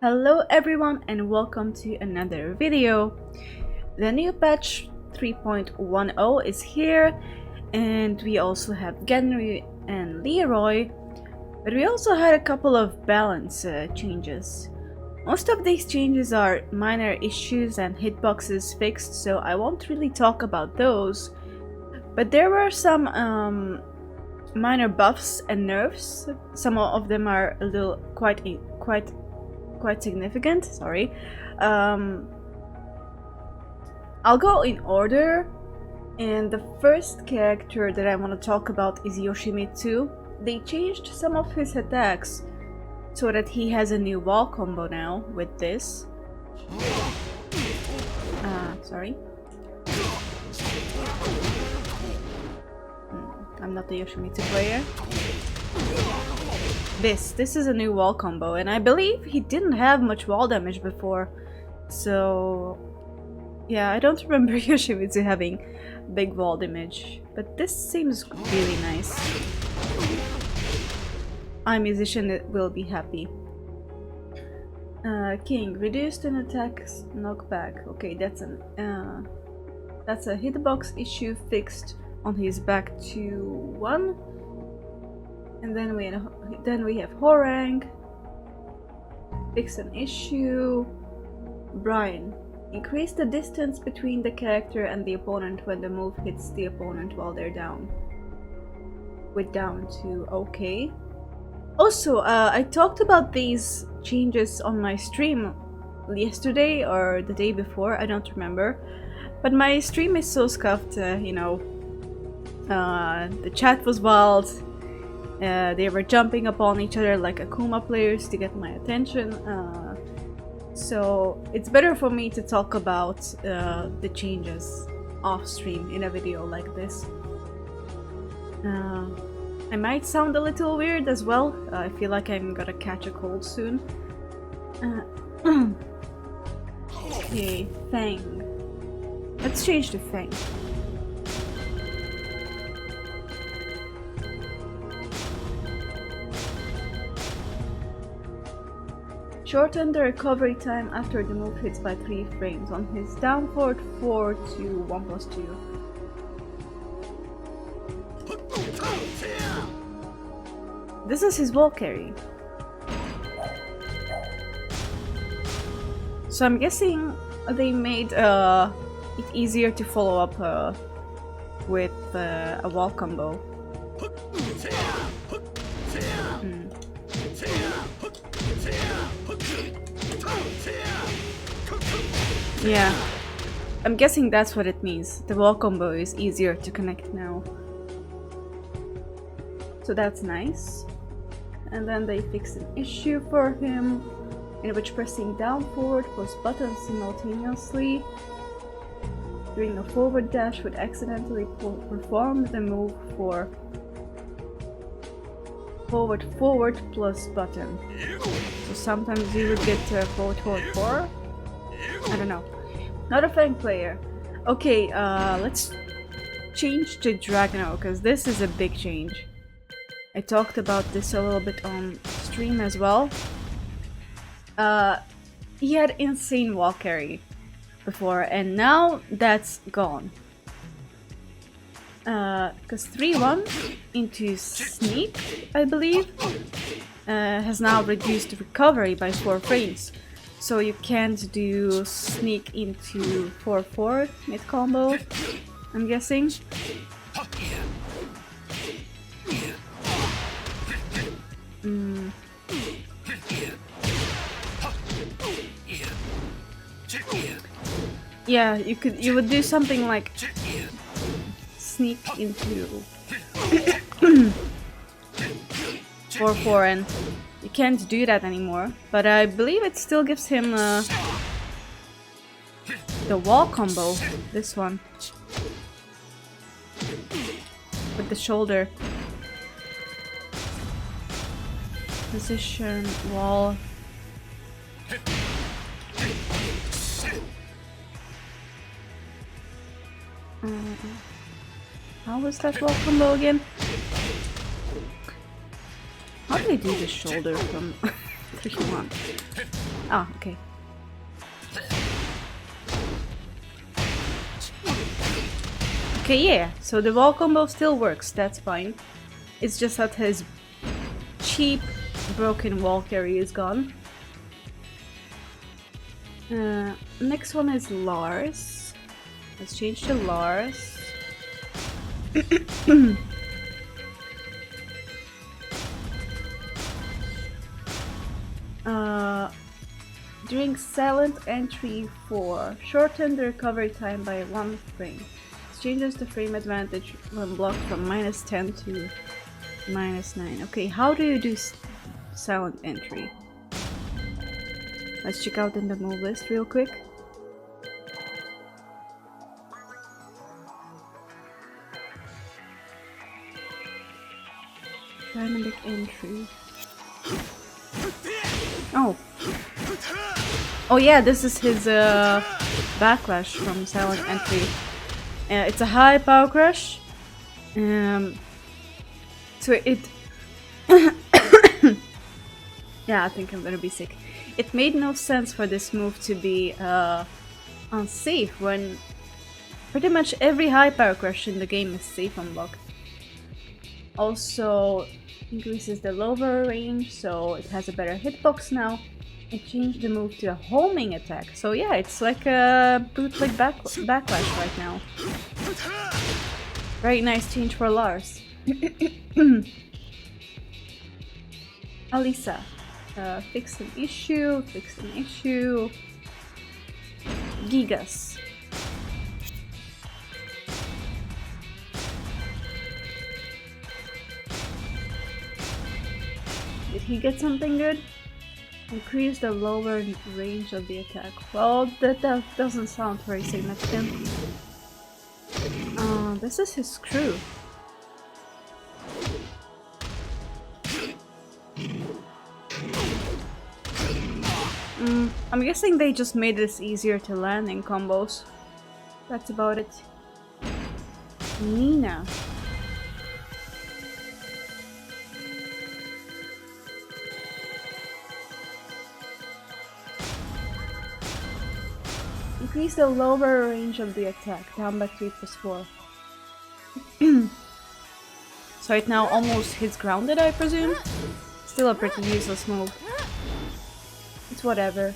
Hello everyone and welcome to another video. The new patch 3.10 is here and we also have Genry and Leroy, but we also had a couple of balance changes. Most of these changes are minor issues and hitboxes fixed, so I won't really talk about those, but there were some minor buffs and nerfs. Some of them are a little quite significant. Sorry. I'll go in order, and the first character that I want to talk about is Yoshimitsu. They changed some of his attacks so that he has a new wall combo now with this. Sorry. I'm not the Yoshimitsu player. This is a new wall combo, and I believe he didn't have much wall damage before, so yeah, I don't remember Yoshimitsu having big wall damage, but this seems really nice. Our musician will be happy. King, reduced an attack's knockback. Okay, that's a hitbox issue fixed on his back to 1. And then we have Horang. Fix an issue. Brian. Increase the distance between the character and the opponent when the move hits the opponent while they're down. With down to okay. Also, I talked about these changes on my stream yesterday or the day before, I don't remember. But my stream is so scuffed, you know. The chat was wild. They were jumping upon each other like Akuma players to get my attention, so it's better for me to talk about the changes off stream in a video like this. I might sound a little weird as well. I feel like I'm gonna catch a cold soon. Okay, Fang. Let's change to Fang. Shorten the recovery time after the move hits by 3 frames. On his down forward 4 to 1+2. This is his wall carry. So I'm guessing they made it easier to follow up with a wall combo. Yeah, I'm guessing that's what it means. The wall combo is easier to connect now. So that's nice. And then they fixed an issue for him, in which pressing down forward plus button simultaneously during a forward dash would accidentally perform the move for forward plus button. So sometimes you would get forward 4. I don't know. Not a Fang player. Okay, let's change to Dragno, because this is a big change. I talked about this a little bit on stream as well. He had insane wall carry before, and now that's gone. Because 3-1 into sneak, I believe, has now reduced recovery by 4 frames. So you can't do sneak into 4-4 mid combo, I'm guessing. Yeah, you would do something like sneak into 4-4, and you can't do that anymore, but I believe it still gives him the wall combo, this one, with the shoulder. Position, wall. How was that wall combo again? How do I do the shoulder from 31? Ah, okay. Okay, yeah, so the wall combo still works, that's fine. It's just that his cheap broken wall carry is gone. Next one is Lars. Let's change to Lars. During silent entry 4, shorten the recovery time by 1 frame. This changes the frame advantage when blocked from -10 to -9. Okay, how do you do silent entry? Let's check out in the move list real quick. Dynamic entry. Oh. Oh yeah, this is his backlash from silent entry. It's a high power crush. So it... Yeah, I think I'm gonna be sick. It made no sense for this move to be unsafe when pretty much every high power crush in the game is safe on block. Also increases the lower range, so it has a better hitbox now. It changed the move to a homing attack, so yeah, it's like a bootleg backlash right now. Very nice change for Lars. Alisa. Fix an issue, fix an issue. Gigas. Did he get something good? Increase the lower range of the attack. Well, that doesn't sound very significant. This is his crew. I'm guessing they just made this easier to land in combos. That's about it. Nina. Increase the lower range of the attack, down by 3+4. So it now almost hits grounded, I presume? Still a pretty useless move. It's whatever.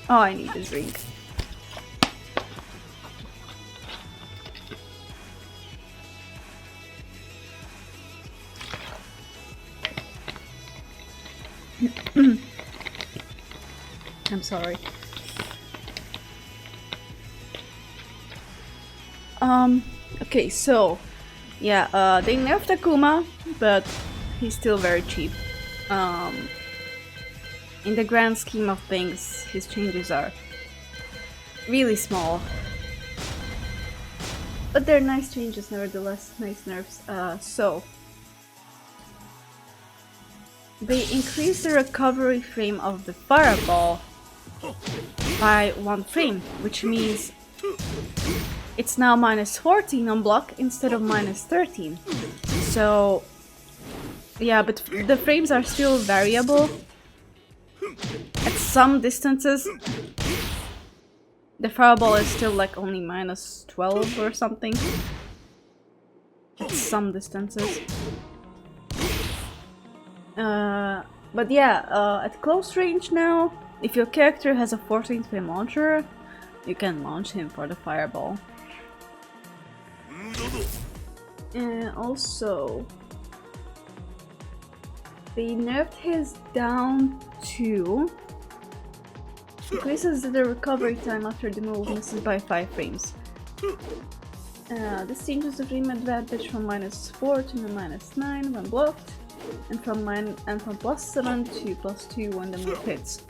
Oh, I need a drink. I'm sorry. Okay, so yeah, they nerfed Akuma, but he's still very cheap. In the grand scheme of things, his changes are really small. But they're nice changes nevertheless, nice nerfs. So they increased the recovery frame of the fireball by 1 frame, which means it's now -14 on block instead of -13. So yeah, but the frames are still variable. At some distances, the fireball is still like only -12 or something. At some distances. But yeah, at close range now, if your character has a 14th frame launcher, you can launch him for the fireball. And also, they nerfed his down to increases the recovery time after the move misses by 5 frames. This changes the frame advantage from -4 to -9 when blocked, and from +7 to +2 when the move hits.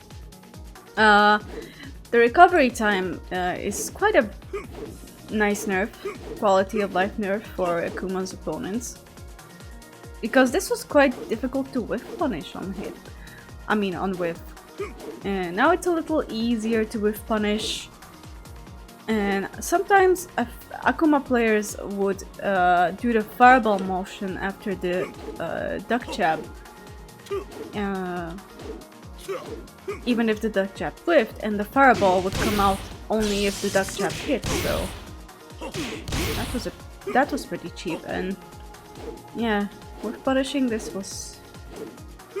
The recovery time is quite a nice nerf, quality of life nerf for Akuma's opponents. Because this was quite difficult to whiff punish on hit. I mean on whiff. And now it's a little easier to whiff punish. And sometimes Akuma players would do the fireball motion after the duck jab. even if the duck jab whiffed, and the fireball would come out only if the duck jab hit, so that was pretty cheap. And yeah, with punishing this was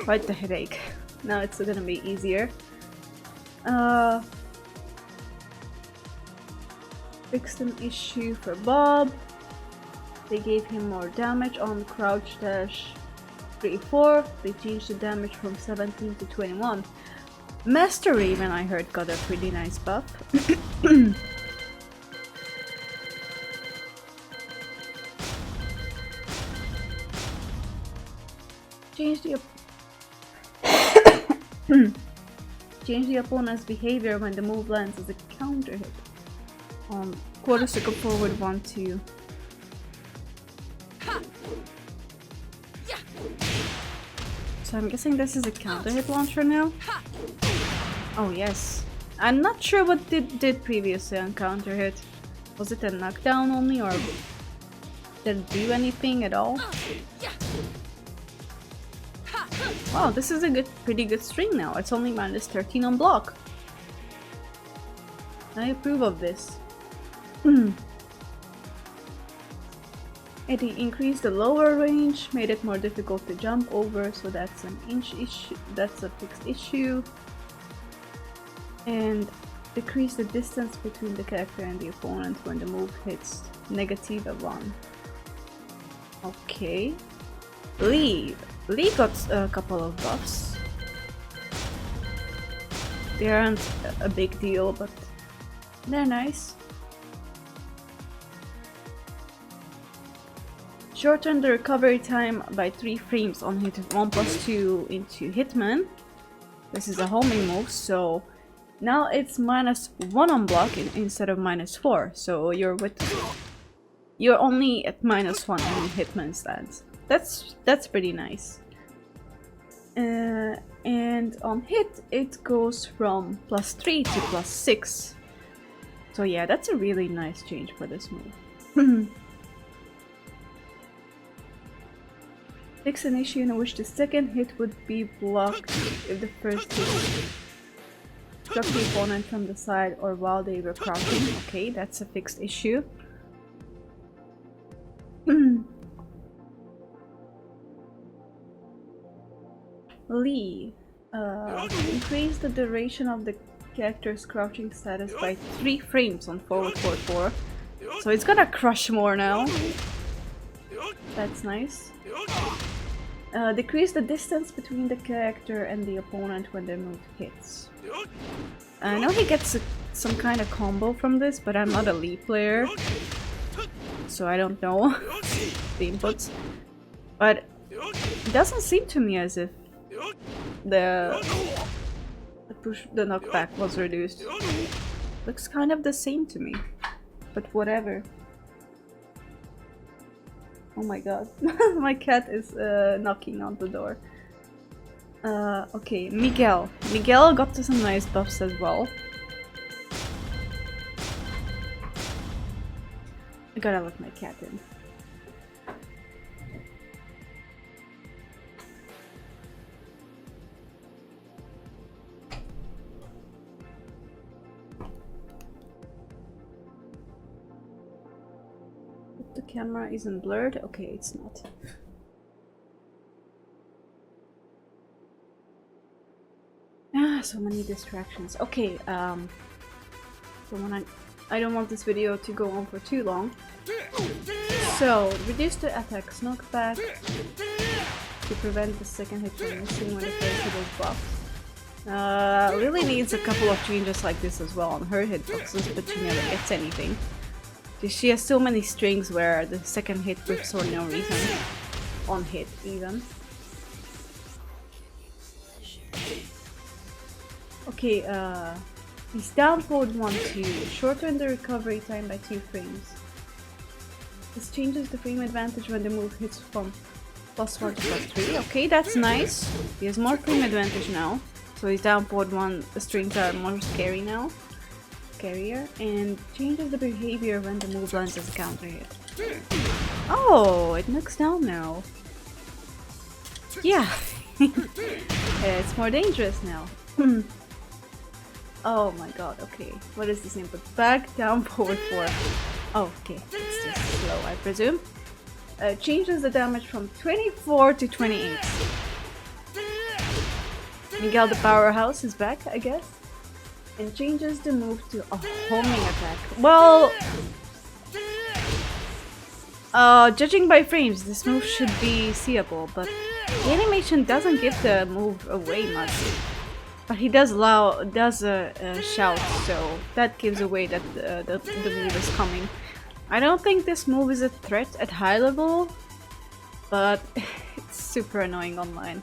quite the headache. Now it's gonna be easier. Fixed an issue for Bob. They gave him more damage on crouch dash 3-4. They changed the damage from 17 to 21. Master Raven, I heard, got a pretty nice buff. Change the opponent's behavior when the move lands as a counter hit. Quarter circle forward 1-2. So I'm guessing this is a counter hit launcher now? Oh yes. I'm not sure what did previously on counter hit. Was it a knockdown only, or did it do anything at all? Wow, this is a pretty good string now. It's only minus 13 on block. I approve of this. It increased the lower range, made it more difficult to jump over, so that's an inch issue. That's a fixed issue. And decrease the distance between the character and the opponent when the move hits -1. Okay. Lee got a couple of buffs. They aren't a big deal, but they're nice. Shorten the recovery time by 3 frames on hit 1+2 into Hitman. This is a homing move, so now it's -1 on block instead of -4. So you're only at -1 on Hitman stance. That's pretty nice. And on hit it goes from +3 to +6. So yeah, that's a really nice change for this move. Fix an issue in which the second hit would be blocked if the first hit struck the opponent from the side or while they were crouching. Okay, that's a fixed issue. Lee. Increase the duration of the character's crouching status by 3 frames on forward 4-4. So it's gonna crush more now. That's nice. Decrease the distance between the character and the opponent when the move hits. I know he gets some kind of combo from this, but I'm not a Lee player, so I don't know the inputs. But it doesn't seem to me as if the knockback was reduced. Looks kind of the same to me, but whatever. Oh my god, my cat is knocking on the door. Okay, Miguel. Miguel got to some nice buffs as well. I gotta let my cat in. The camera isn't blurred. Okay, it's not. So many distractions. Okay, so I don't want this video to go on for too long. So, reduce the attack's knockback to prevent the second hit from missing when the first hit is buffed. Lily needs a couple of changes like this as well on her hitboxes, but she never gets anything. She has so many strings where the second hit whips for no reason. On hit, even. Okay, he's down forward 1-2. Shorten the recovery time by 2 frames. This changes the frame advantage when the move hits from +1 to +3. Okay, that's nice. He has more frame advantage now. So he's down forward 1. The strings are more scary now. Scarier. And changes the behavior when the move lands as a counter hit. Oh, it knocks down now. Yeah, It's more dangerous now. Oh my god, okay. What is this input? Back, down, forward, 4. Oh, okay. It's just slow, I presume. Changes the damage from 24 to 28. Miguel the Powerhouse is back, I guess. And changes the move to a homing attack. Well... judging by frames, this move should be seeable, but the animation doesn't give the move away much. But he does shout, so that gives away that the move is coming. I don't think this move is a threat at high level, but it's super annoying online.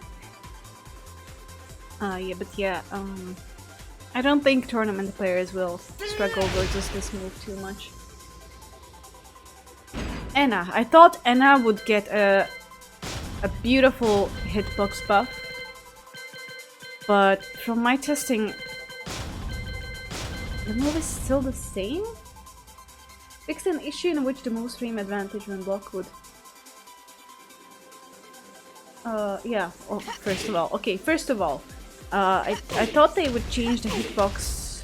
I don't think tournament players will struggle versus this move too much. Anna. I thought Anna would get a beautiful hitbox buff, but from my testing, the move is still the same? Fixed an issue in which the move stream advantage when blocked would... yeah. Oh, first of all, I thought they would change the hitbox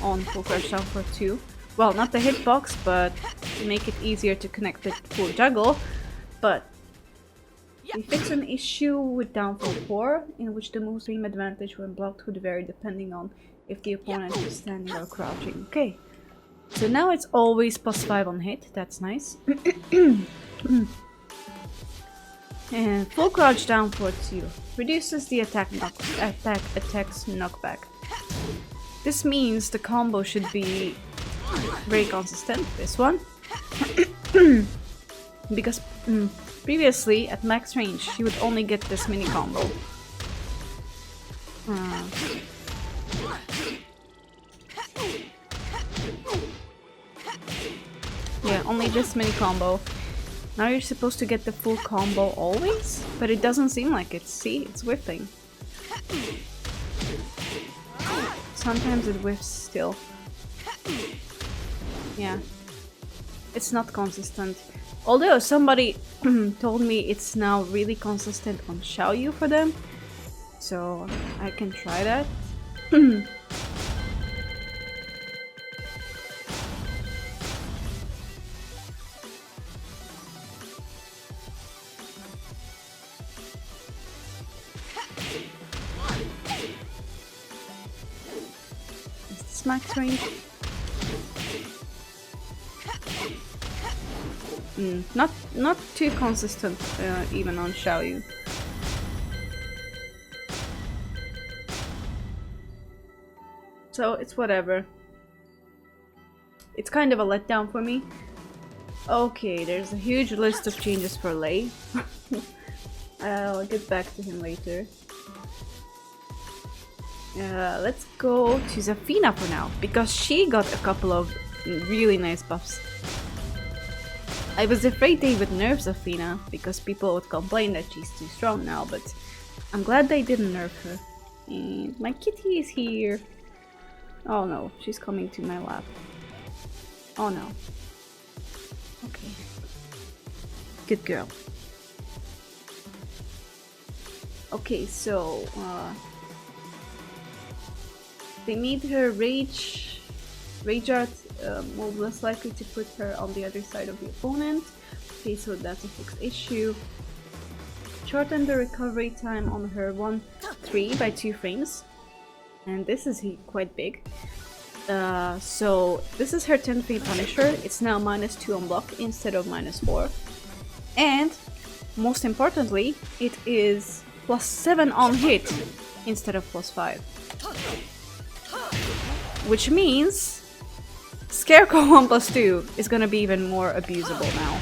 on Full Crouch Down for 2. Well, not the hitbox, but make it easier to connect with Full Juggle. But we fix an issue with down for 4, in which the move stream advantage when blocked would vary depending on if the opponent is standing or crouching. Okay, so now it's always +5 on hit. That's nice. And Full Crouch Down for 2 reduces the attacks knockback. This means the combo should be very consistent, this one. Because previously at max range she would only get this mini combo. Yeah, only this mini combo. Now you're supposed to get the full combo always, but it doesn't seem like it. See, it's whiffing. Sometimes it whiffs still. Yeah, it's not consistent. Although somebody told me it's now really consistent on Xiaoyu for them, so I can try that. Is this max range? Not too consistent, even on Xiaoyu. So it's whatever. It's kind of a letdown for me. Okay, there's a huge list of changes for Lei. I'll get back to him later. Let's go to Zafina for now, because she got a couple of really nice buffs. I was afraid they would nerf Zafina, because people would complain that she's too strong now, but I'm glad they didn't nerf her. And my kitty is here. Oh no, she's coming to my lap. Oh no. Okay. Good girl. Okay, so they made her rage art move less likely to put her on the other side of the opponent. Okay, so that's a fixed issue. Shorten the recovery time on her 1-3 by 2 frames. And this is quite big. So this is her 10 frame Punisher. It's now -2 on block instead of -4. And most importantly, it is +7 on hit instead of +5. Which means Scarecrow 1+2 is gonna be even more abusable now.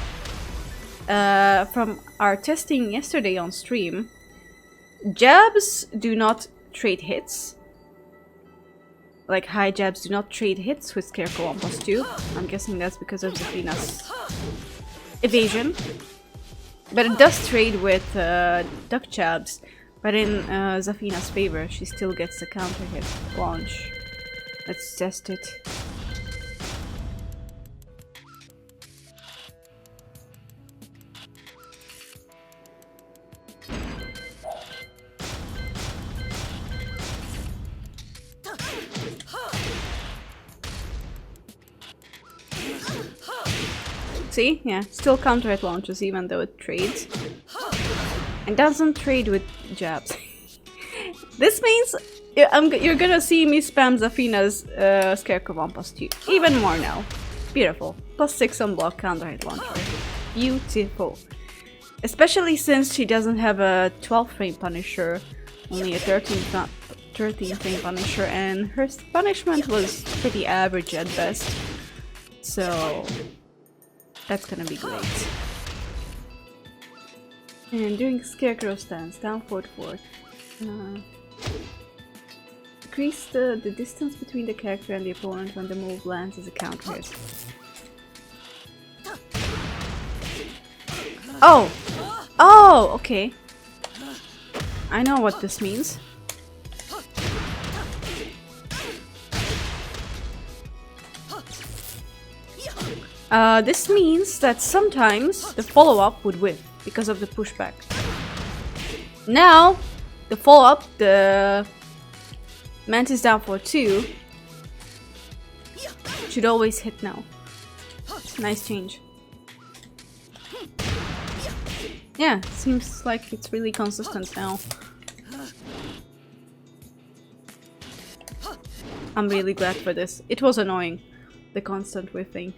From our testing yesterday on stream, jabs do not trade hits. Like high jabs do not trade hits with Scarecrow 1+2. I'm guessing that's because of Zafina's evasion. But it does trade with duck jabs. But in Zafina's favor, she still gets the counter hit launch. Let's test it. See? Yeah, still counter hit launches even though it trades. And doesn't trade with jabs. This means you're gonna see me spam Zafina's Scarecrow 1+2. Even more now. Beautiful. +6 on block, counter hit launcher. Beautiful. Especially since she doesn't have a 12 frame Punisher, only a 13 frame Punisher, and her punishment was pretty average at best. So that's gonna be great. And doing Scarecrow stance, down forward. Increase the distance between the character and the opponent when the move lands as a counter hit. Oh! Oh, okay. I know what this means. This means that sometimes the follow-up would whiff because of the pushback. Now, the follow-up, the Mantis down for 2, should always hit now. Nice change. Yeah, seems like it's really consistent now. I'm really glad for this. It was annoying, the constant whiffing,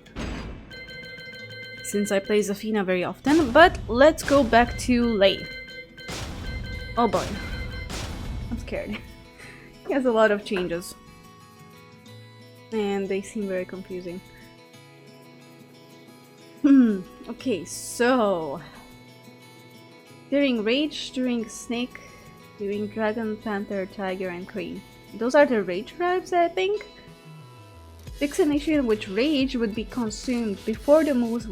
since I play Zafina very often, but let's go back to Lei. Oh boy. I'm scared. He has a lot of changes. And they seem very confusing. Okay, so... during Rage, during Snake, during Dragon, Panther, Tiger, and Crane. Those are the Rage drives, I think? Fix an issue in which Rage would be consumed before the move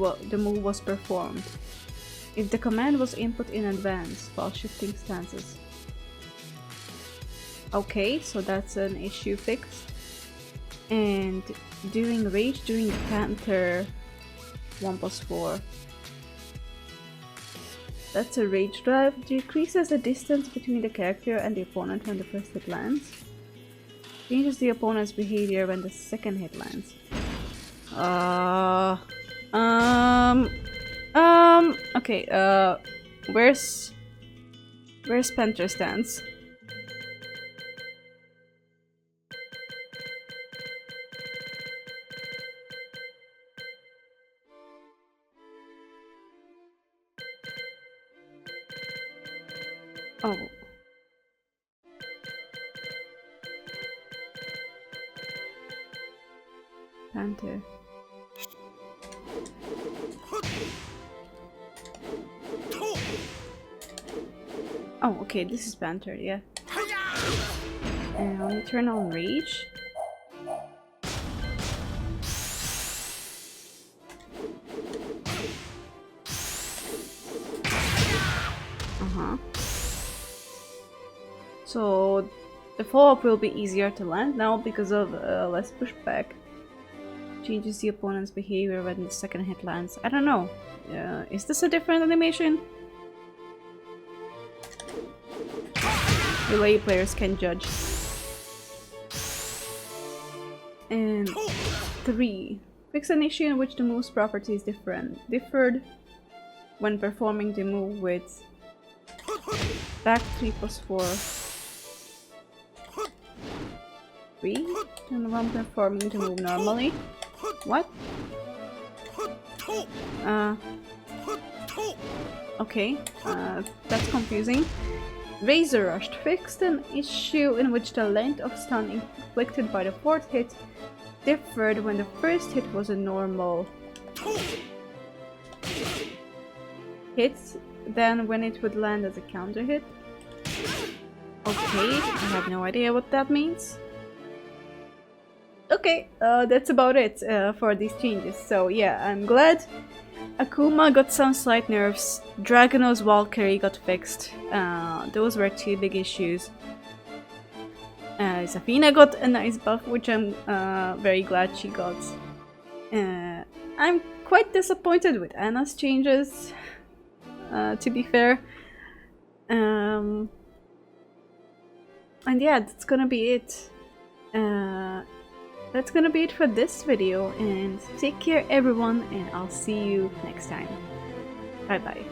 was performed, if the command was input in advance while shifting stances. Okay, so that's an issue fixed. And during Rage, during Panther 1+4. That's a Rage drive. Decreases the distance between the character and the opponent when the first hit lands. Changes the opponent's behavior when the second hit lands. Okay, where's Panther stance? Oh. Panther. Oh, okay, this is Panther, yeah. And I'll turn on Rage. So the follow-up will be easier to land now because of less pushback. Changes the opponent's behavior when the second hit lands. I don't know. Is this a different animation? The way players can judge. And 3. Fix an issue in which the move's property is differed when performing the move with back 3+4. 3 and when performing the move normally. What? Okay, that's confusing. Razor Rush fixed an issue in which the length of stun inflicted by the fourth hit differed when the first hit was a normal hit than when it would land as a counter hit. Okay, I have no idea what that means. Okay, that's about it for these changes. So yeah, I'm glad Akuma got some slight nerfs, Dragono's Valkyrie got fixed. Those were 2 big issues. Zafina got a nice buff, which I'm very glad she got. I'm quite disappointed with Anna's changes, to be fair. And yeah, that's gonna be it. that's gonna be it for this video, and take care everyone, and I'll see you next time. Bye bye.